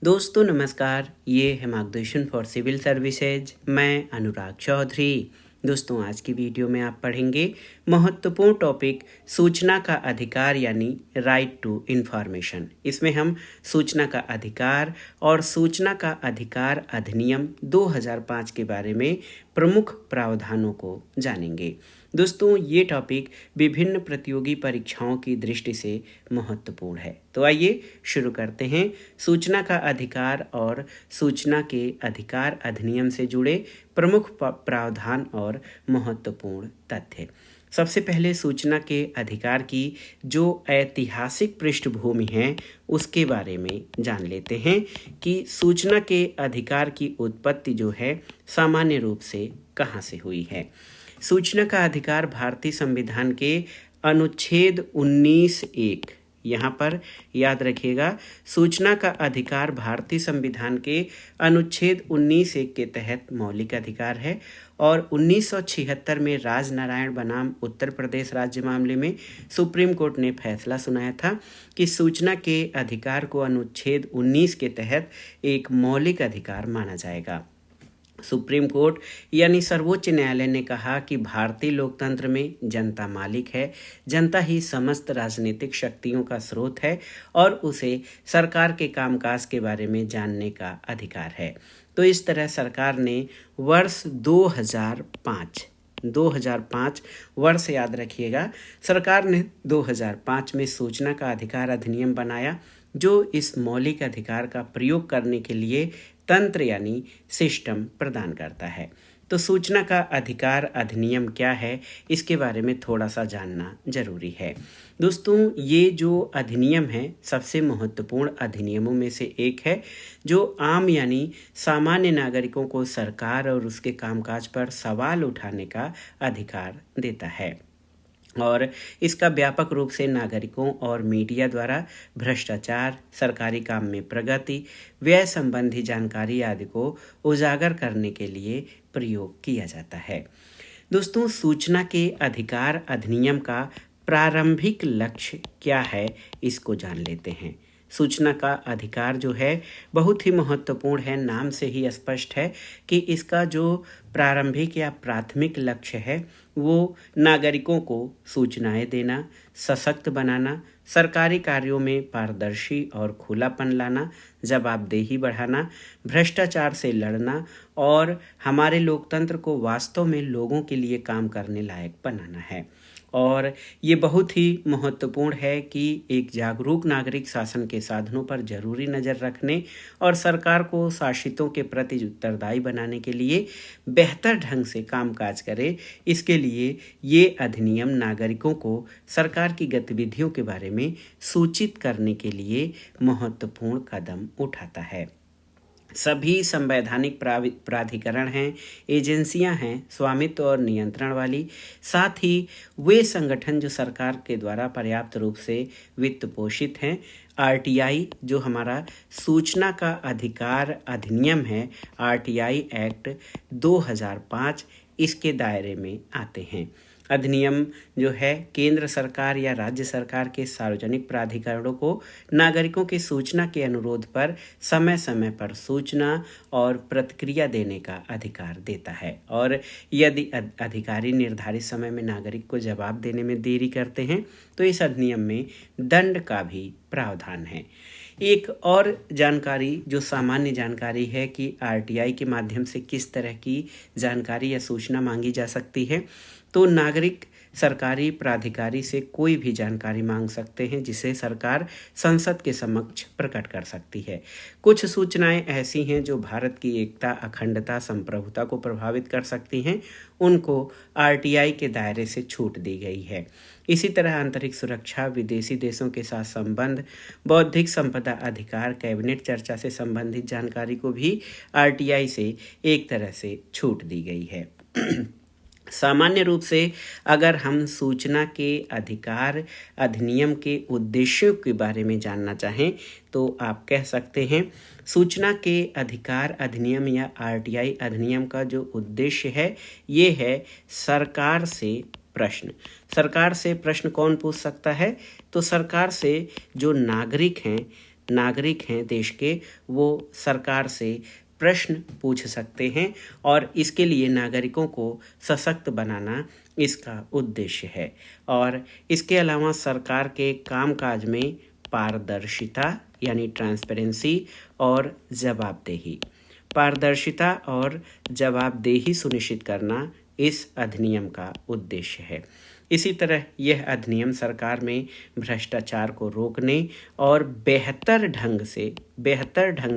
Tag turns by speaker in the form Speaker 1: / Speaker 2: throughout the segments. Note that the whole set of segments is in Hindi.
Speaker 1: दोस्तों नमस्कार, ये है मार्गदर्शन फॉर सिविल सर्विसेज। मैं अनुराग चौधरी। दोस्तों आज की वीडियो में आप पढ़ेंगे महत्वपूर्ण टॉपिक सूचना का अधिकार यानी राइट टू इंफॉर्मेशन। इसमें हम सूचना का अधिकार और सूचना का अधिकार अधिनियम 2005 के बारे में प्रमुख प्रावधानों को जानेंगे। दोस्तों ये टॉपिक विभिन्न प्रतियोगी परीक्षाओं की दृष्टि से महत्वपूर्ण है। तो आइए शुरू करते हैं सूचना का अधिकार और सूचना के अधिकार अधिनियम से जुड़े प्रमुख प्रावधान और महत्वपूर्ण तथ्य। सबसे पहले सूचना के अधिकार की जो ऐतिहासिक पृष्ठभूमि है उसके बारे में जान लेते हैं कि सूचना के अधिकार की उत्पत्ति जो है सामान्य रूप से कहाँ से हुई है। सूचना का अधिकार भारतीय संविधान के अनुच्छेद 19(1) यहाँ पर याद रखिएगा, सूचना का अधिकार भारतीय संविधान के अनुच्छेद 19(1) के तहत मौलिक अधिकार है और 1976 में राजनारायण बनाम उत्तर प्रदेश राज्य मामले में सुप्रीम कोर्ट ने फैसला सुनाया था कि सूचना के अधिकार को अनुच्छेद 19 के तहत एक मौलिक अधिकार माना जाएगा। सुप्रीम कोर्ट यानी सर्वोच्च न्यायालय ने कहा कि भारतीय लोकतंत्र में जनता मालिक है, जनता ही समस्त राजनीतिक शक्तियों का स्रोत है और उसे सरकार के कामकाज के बारे में जानने का अधिकार है। तो इस तरह सरकार ने वर्ष 2005 वर्ष याद रखिएगा, सरकार ने 2005 में सूचना का अधिकार अधिनियम बनाया जो इस मौलिक अधिकार का प्रयोग करने के लिए तंत्र यानी सिस्टम प्रदान करता है। तो सूचना का अधिकार अधिनियम क्या है, इसके बारे में थोड़ा सा जानना जरूरी है। दोस्तों ये जो अधिनियम है सबसे महत्वपूर्ण अधिनियमों में से एक है जो आम यानी सामान्य नागरिकों को सरकार और उसके कामकाज पर सवाल उठाने का अधिकार देता है और इसका व्यापक रूप से नागरिकों और मीडिया द्वारा भ्रष्टाचार, सरकारी काम में प्रगति, व्यय संबंधी जानकारी आदि को उजागर करने के लिए प्रयोग किया जाता है। दोस्तों सूचना के अधिकार अधिनियम का प्रारंभिक लक्ष्य क्या है, इसको जान लेते हैं। सूचना का अधिकार जो है बहुत ही महत्वपूर्ण है, नाम से ही स्पष्ट है कि इसका जो प्रारंभिक या प्राथमिक लक्ष्य है वो नागरिकों को सूचनाएं देना, सशक्त बनाना, सरकारी कार्यों में पारदर्शी और खुलापन लाना, जवाबदेही बढ़ाना, भ्रष्टाचार से लड़ना और हमारे लोकतंत्र को वास्तव में लोगों के लिए काम करने लायक बनाना है। और ये बहुत ही महत्वपूर्ण है कि एक जागरूक नागरिक शासन के साधनों पर जरूरी नज़र रखने और सरकार को शासितों के प्रति उत्तरदायी बनाने के लिए बेहतर ढंग से कामकाज करे। इसके लिए ये अधिनियम नागरिकों को सरकार की गतिविधियों के बारे में सूचित करने के लिए महत्वपूर्ण कदम उठाता है। सभी संवैधानिक प्राधिकरण हैं, एजेंसियां हैं स्वामित्व और नियंत्रण वाली, साथ ही वे संगठन जो सरकार के द्वारा पर्याप्त रूप से वित्त पोषित हैं। आरटीआई जो हमारा सूचना का अधिकार अधिनियम है, आरटीआई एक्ट 2005 इसके दायरे में आते हैं। अधिनियम जो है केंद्र सरकार या राज्य सरकार के सार्वजनिक प्राधिकरणों को नागरिकों की सूचना के अनुरोध पर समय समय पर सूचना और प्रतिक्रिया देने का अधिकार देता है और यदि अधिकारी निर्धारित समय में नागरिक को जवाब देने में देरी करते हैं तो इस अधिनियम में दंड का भी प्रावधान है। एक और जानकारी जो सामान्य जानकारी है कि आरटीआई के माध्यम से किस तरह की जानकारी या सूचना मांगी जा सकती है। तो नागरिक सरकारी प्राधिकारी से कोई भी जानकारी मांग सकते हैं जिसे सरकार संसद के समक्ष प्रकट कर सकती है। कुछ सूचनाएं ऐसी हैं जो भारत की एकता, अखंडता, संप्रभुता को प्रभावित कर सकती हैं, उनको आरटीआई के दायरे से छूट दी गई है। इसी तरह आंतरिक सुरक्षा, विदेशी देशों के साथ संबंध, बौद्धिक संपदा अधिकार, कैबिनेट चर्चा से संबंधित जानकारी को भी आरटीआई से एक तरह से छूट दी गई है। सामान्य रूप से अगर हम सूचना के अधिकार अधिनियम के उद्देश्यों के बारे में जानना चाहें तो आप कह सकते हैं सूचना के अधिकार अधिनियम या आरटीआई अधिनियम का जो उद्देश्य है ये है सरकार से प्रश्न कौन पूछ सकता है? तो सरकार से जो नागरिक हैं नागरिक हैं देश के, वो सरकार से प्रश्न पूछ सकते हैं और इसके लिए नागरिकों को सशक्त बनाना इसका उद्देश्य है। और इसके अलावा सरकार के कामकाज में पारदर्शिता यानी ट्रांसपेरेंसी और जवाबदेही, पारदर्शिता और जवाबदेही सुनिश्चित करना इस अधिनियम का उद्देश्य है। इसी तरह यह अधिनियम सरकार में भ्रष्टाचार को रोकने और बेहतर ढंग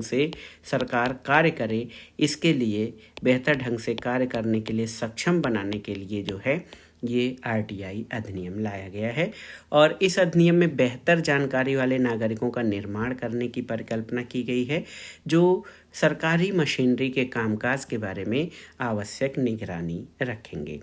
Speaker 1: से सरकार कार्य करे, इसके लिए बेहतर ढंग से कार्य करने के लिए सक्षम बनाने के लिए जो है ये आरटीआई अधिनियम लाया गया है। और इस अधिनियम में बेहतर जानकारी वाले नागरिकों का निर्माण करने की परिकल्पना की गई है, जो सरकारी मशीनरी के कामकाज के बारे में आवश्यक निगरानी रखेंगे।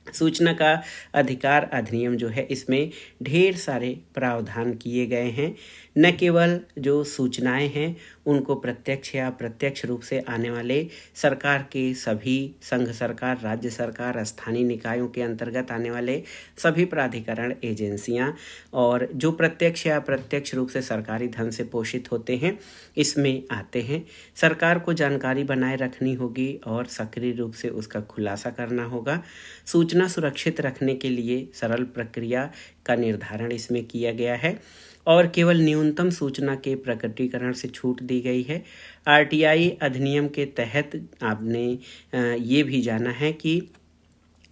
Speaker 1: सूचना का अधिकार अधिनियम जो है, इसमें ढेर सारे प्रावधान किए गए हैं। न केवल जो सूचनाएं हैं उनको प्रत्यक्ष या अप्रत्यक्ष रूप से आने वाले सरकार के सभी संघ सरकार, राज्य सरकार, स्थानीय निकायों के अंतर्गत आने वाले सभी प्राधिकरण, एजेंसियां और जो प्रत्यक्ष या अप्रत्यक्ष रूप से सरकारी धन से पोषित होते हैं, इसमें आते हैं। सरकार को जानकारी बनाए रखनी होगी और सक्रिय रूप से उसका खुलासा करना होगा। सूचना सुरक्षित रखने के लिए सरल प्रक्रिया का निर्धारण इसमें किया गया है और केवल न्यूनतम सूचना के प्रकटीकरण से छूट दी गई है। आरटीआई अधिनियम के तहत आपने ये भी जाना है कि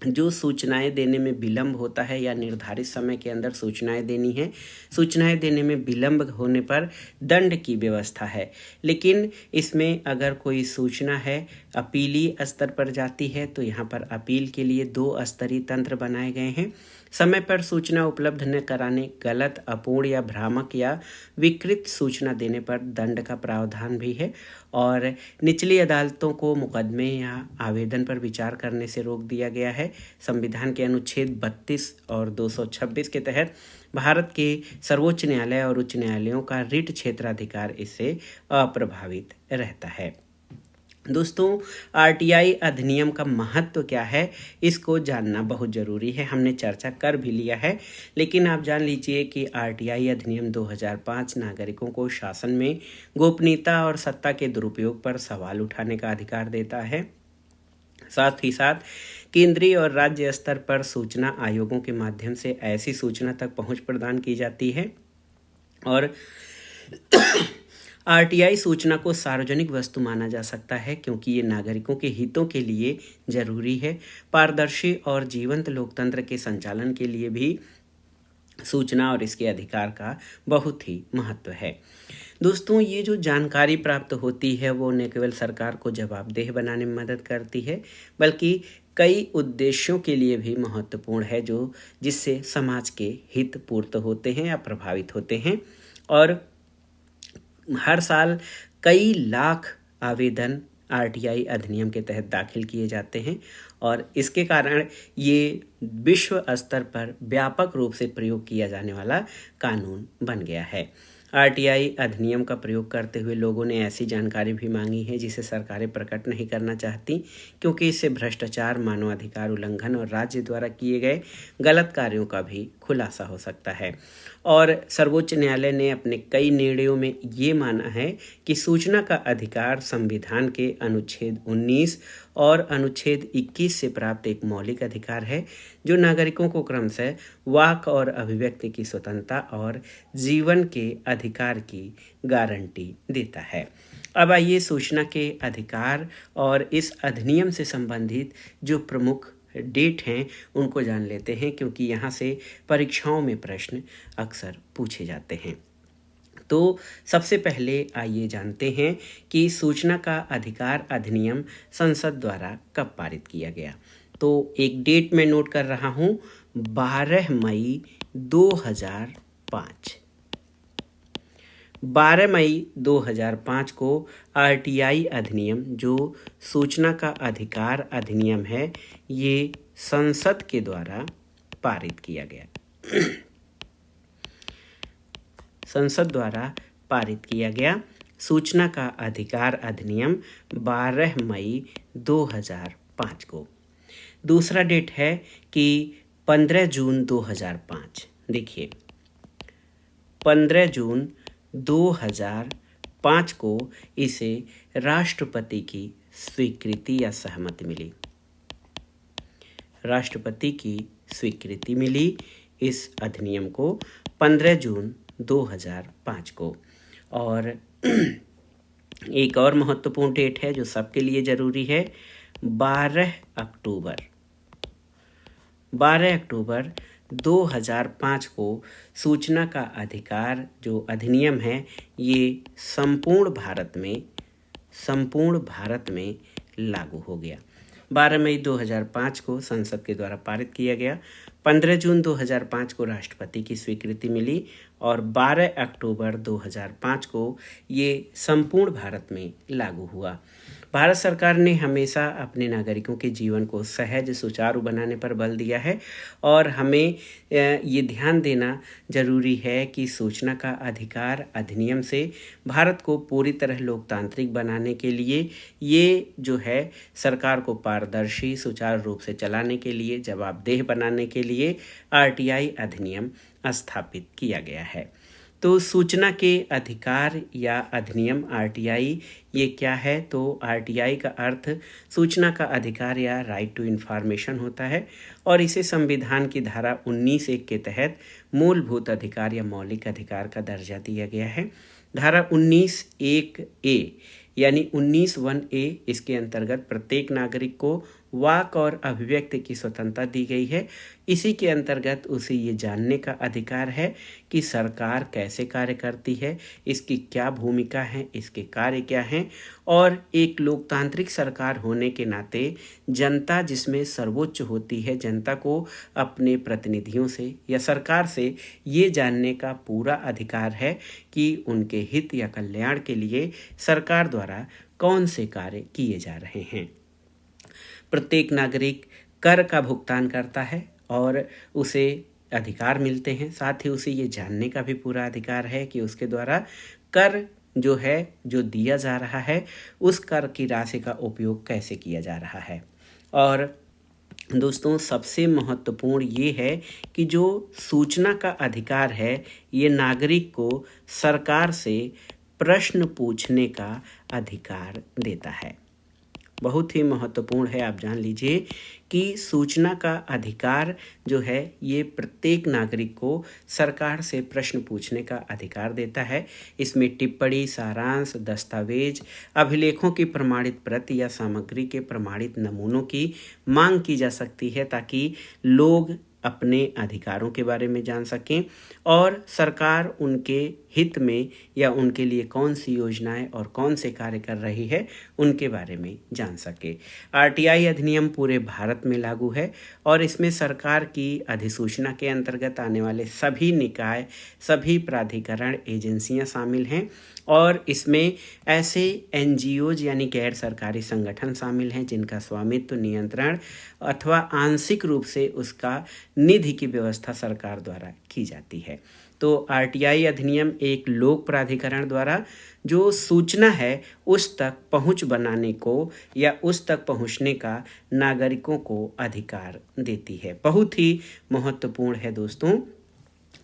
Speaker 1: जो सूचनाएं देने में विलंब होता है या निर्धारित समय के अंदर सूचनाएं देनी है, सूचनाएं देने में विलंब होने पर दंड की व्यवस्था है। लेकिन इसमें अगर कोई सूचना है अपीली स्तर पर जाती है तो यहाँ पर अपील के लिए 2 स्तरीय तंत्र बनाए गए हैं। समय पर सूचना उपलब्ध न कराने, गलत, अपूर्ण या भ्रामक या विकृत सूचना देने पर दंड का प्रावधान भी है। और निचली अदालतों को मुकदमे या आवेदन पर विचार करने से रोक दिया गया है। संविधान के अनुच्छेद 32 और 226 के तहत भारत के सर्वोच्च न्यायालय और उच्च न्यायालयों का रिट क्षेत्राधिकार इससे अप्रभावित रहता है। दोस्तों, आरटीआई अधिनियम का महत्व क्या है, इसको जानना बहुत ज़रूरी है। हमने चर्चा कर भी लिया है, लेकिन आप जान लीजिए कि आरटीआई अधिनियम 2005 नागरिकों को शासन में गोपनीयता और सत्ता के दुरुपयोग पर सवाल उठाने का अधिकार देता है। साथ ही साथ केंद्रीय और राज्य स्तर पर सूचना आयोगों के माध्यम से ऐसी सूचना तक पहुंच प्रदान की जाती है। और आरटीआई सूचना को सार्वजनिक वस्तु माना जा सकता है क्योंकि ये नागरिकों के हितों के लिए जरूरी है। पारदर्शी और जीवंत लोकतंत्र के संचालन के लिए भी सूचना और इसके अधिकार का बहुत ही महत्व है। दोस्तों, ये जो जानकारी प्राप्त होती है वो न केवल सरकार को जवाबदेह बनाने में मदद करती है, बल्कि कई उद्देश्यों के लिए भी महत्वपूर्ण है, जो जिससे समाज के हित पूर्त होते हैं या प्रभावित होते हैं। और हर साल कई लाख आवेदन आरटीआई अधिनियम के तहत दाखिल किए जाते हैं और इसके कारण ये विश्व स्तर पर व्यापक रूप से प्रयोग किया जाने वाला कानून बन गया है। आरटीआई अधिनियम का प्रयोग करते हुए लोगों ने ऐसी जानकारी भी मांगी है जिसे सरकारें प्रकट नहीं करना चाहती, क्योंकि इससे भ्रष्टाचार, मानवाधिकार उल्लंघन और राज्य द्वारा किए गए गलत कार्यों का भी खुलासा हो सकता है। और सर्वोच्च न्यायालय ने अपने कई निर्णयों में ये माना है कि सूचना का अधिकार संविधान के अनुच्छेद 19 और अनुच्छेद 21 से प्राप्त एक मौलिक अधिकार है, जो नागरिकों को क्रमशः वाक और अभिव्यक्ति की स्वतंत्रता और जीवन के अधिकार की गारंटी देता है। अब आइए सूचना के अधिकार और इस अधिनियम से संबंधित जो प्रमुख डेट हैं उनको जान लेते हैं, क्योंकि यहाँ से परीक्षाओं में प्रश्न अक्सर पूछे जाते हैं। तो सबसे पहले आइए जानते हैं कि सूचना का अधिकार अधिनियम संसद द्वारा कब पारित किया गया। तो एक डेट मैं नोट कर रहा हूँ, 12 मई 2005। 12 मई 2005 को आरटीआई अधिनियम, जो सूचना का अधिकार अधिनियम है, ये संसद के द्वारा पारित किया गया। संसद द्वारा पारित किया गया सूचना का अधिकार अधिनियम 12 मई 2005 को। दूसरा डेट है कि 15 जून 2005। देखिए, 15 जून 2005 को इसे राष्ट्रपति की स्वीकृति या सहमति मिली। राष्ट्रपति की स्वीकृति मिली इस अधिनियम को 15 जून 2005 को। और एक और महत्वपूर्ण डेट है जो सबके लिए ज़रूरी है, 12 अक्टूबर 2005 को सूचना का अधिकार जो अधिनियम है ये संपूर्ण भारत में लागू हो गया। 12 मई 2005 को संसद के द्वारा पारित किया गया, 15 जून 2005 को राष्ट्रपति की स्वीकृति मिली और 12 अक्टूबर 2005 को ये संपूर्ण भारत में लागू हुआ। भारत सरकार ने हमेशा अपने नागरिकों के जीवन को सहज सुचारू बनाने पर बल दिया है और हमें ये ध्यान देना जरूरी है कि सूचना का अधिकार अधिनियम से भारत को पूरी तरह लोकतांत्रिक बनाने के लिए, ये जो है सरकार को पारदर्शी सुचारू रूप से चलाने के लिए, जवाबदेह बनाने के लिए आरटीआई अधिनियम स्थापित किया गया है। तो सूचना के अधिकार या अधिनियम आरटीआई ये क्या है? तो आरटीआई का अर्थ सूचना का अधिकार या राइट टू इन्फॉर्मेशन होता है और इसे संविधान की धारा 19(1) के तहत मूलभूत अधिकार या मौलिक अधिकार का दर्जा दिया गया है। धारा 19(1)(a) यानी 19(1)(a) इसके अंतर्गत प्रत्येक नागरिक को वाक और अभिव्यक्ति की स्वतंत्रता दी गई है। इसी के अंतर्गत उसे ये जानने का अधिकार है कि सरकार कैसे कार्य करती है, इसकी क्या भूमिका है, इसके कार्य क्या हैं और एक लोकतांत्रिक सरकार होने के नाते जनता जिसमें सर्वोच्च होती है, जनता को अपने प्रतिनिधियों से या सरकार से ये जानने का पूरा अधिकार है कि उनके हित या कल्याण के लिए सरकार द्वारा कौन से कार्य किए जा रहे हैं। प्रत्येक नागरिक कर का भुगतान करता है और उसे अधिकार मिलते हैं, साथ ही उसे ये जानने का भी पूरा अधिकार है कि उसके द्वारा कर जो है जो दिया जा रहा है उस कर की राशि का उपयोग कैसे किया जा रहा है। और दोस्तों सबसे महत्वपूर्ण ये है कि जो सूचना का अधिकार है ये नागरिक को सरकार से प्रश्न पूछने का अधिकार देता है। बहुत ही महत्वपूर्ण है, आप जान लीजिए कि सूचना का अधिकार जो है ये प्रत्येक नागरिक को सरकार से प्रश्न पूछने का अधिकार देता है। इसमें टिप्पणी, सारांश, दस्तावेज, अभिलेखों की प्रमाणित प्रति या सामग्री के प्रमाणित नमूनों की मांग की जा सकती है ताकि लोग अपने अधिकारों के बारे में जान सकें और सरकार उनके हित में या उनके लिए कौन सी योजनाएं और कौन से कार्य कर रही है उनके बारे में जान सके। आरटीआई अधिनियम पूरे भारत में लागू है और इसमें सरकार की अधिसूचना के अंतर्गत आने वाले सभी निकाय, सभी प्राधिकरण, एजेंसियां शामिल हैं और इसमें ऐसे एनजीओज यानी गैर सरकारी संगठन शामिल हैं जिनका स्वामित्व, नियंत्रण अथवा आंशिक रूप से उसका निधि की व्यवस्था सरकार द्वारा की जाती है। तो आरटीआई अधिनियम एक लोक प्राधिकरण द्वारा जो सूचना है उस तक पहुंच बनाने को या उस तक पहुंचने का नागरिकों को अधिकार देती है। बहुत ही महत्वपूर्ण है दोस्तों।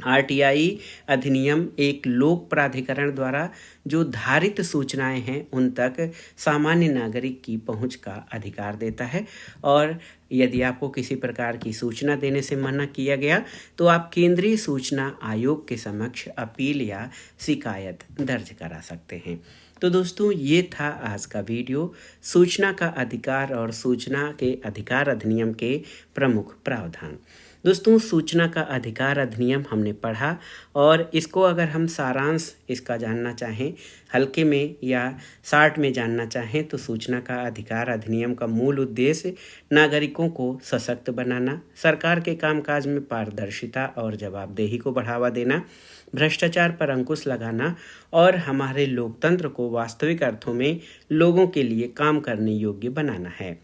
Speaker 1: आरटीआई अधिनियम एक लोक प्राधिकरण द्वारा जो धारित सूचनाएं हैं उन तक सामान्य नागरिक की पहुंच का अधिकार देता है और यदि आपको किसी प्रकार की सूचना देने से मना किया गया तो आप केंद्रीय सूचना आयोग के समक्ष अपील या शिकायत दर्ज करा सकते हैं। तो दोस्तों ये था आज का वीडियो, सूचना का अधिकार और सूचना के अधिकार अधिनियम के प्रमुख प्रावधान। दोस्तों सूचना का अधिकार अधिनियम हमने पढ़ा और इसको अगर हम सारांश इसका जानना चाहें, हल्के में या शार्ट में जानना चाहें तो सूचना का अधिकार अधिनियम का मूल उद्देश्य नागरिकों को सशक्त बनाना, सरकार के कामकाज में पारदर्शिता और जवाबदेही को बढ़ावा देना, भ्रष्टाचार पर अंकुश लगाना और हमारे लोकतंत्र को वास्तविक अर्थों में लोगों के लिए काम करने योग्य बनाना है।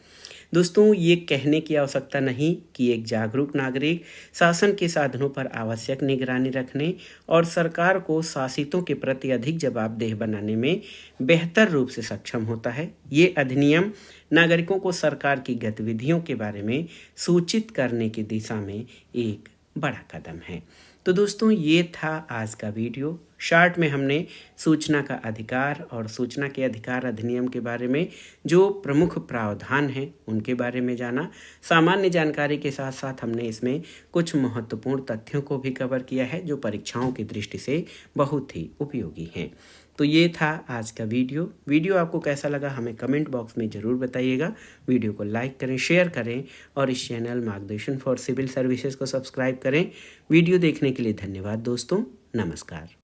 Speaker 1: दोस्तों ये कहने की आवश्यकता नहीं कि एक जागरूक नागरिक शासन के साधनों पर आवश्यक निगरानी रखने और सरकार को शासितों के प्रति अधिक जवाबदेह बनाने में बेहतर रूप से सक्षम होता है। ये अधिनियम नागरिकों को सरकार की गतिविधियों के बारे में सूचित करने की दिशा में एक बड़ा कदम है। तो दोस्तों ये था आज का वीडियो। शार्ट में हमने सूचना का अधिकार और सूचना के अधिकार अधिनियम के बारे में जो प्रमुख प्रावधान हैं उनके बारे में जाना। सामान्य जानकारी के साथ साथ हमने इसमें कुछ महत्वपूर्ण तथ्यों को भी कवर किया है जो परीक्षाओं की दृष्टि से बहुत ही उपयोगी हैं। तो ये था आज का वीडियो आपको कैसा लगा हमें कमेंट बॉक्स में ज़रूर बताइएगा। वीडियो को लाइक करें, शेयर करें और इस चैनल मार्गदर्शन फॉर सिविल सर्विसेज को सब्सक्राइब करें। वीडियो देखने के लिए धन्यवाद दोस्तों। नमस्कार।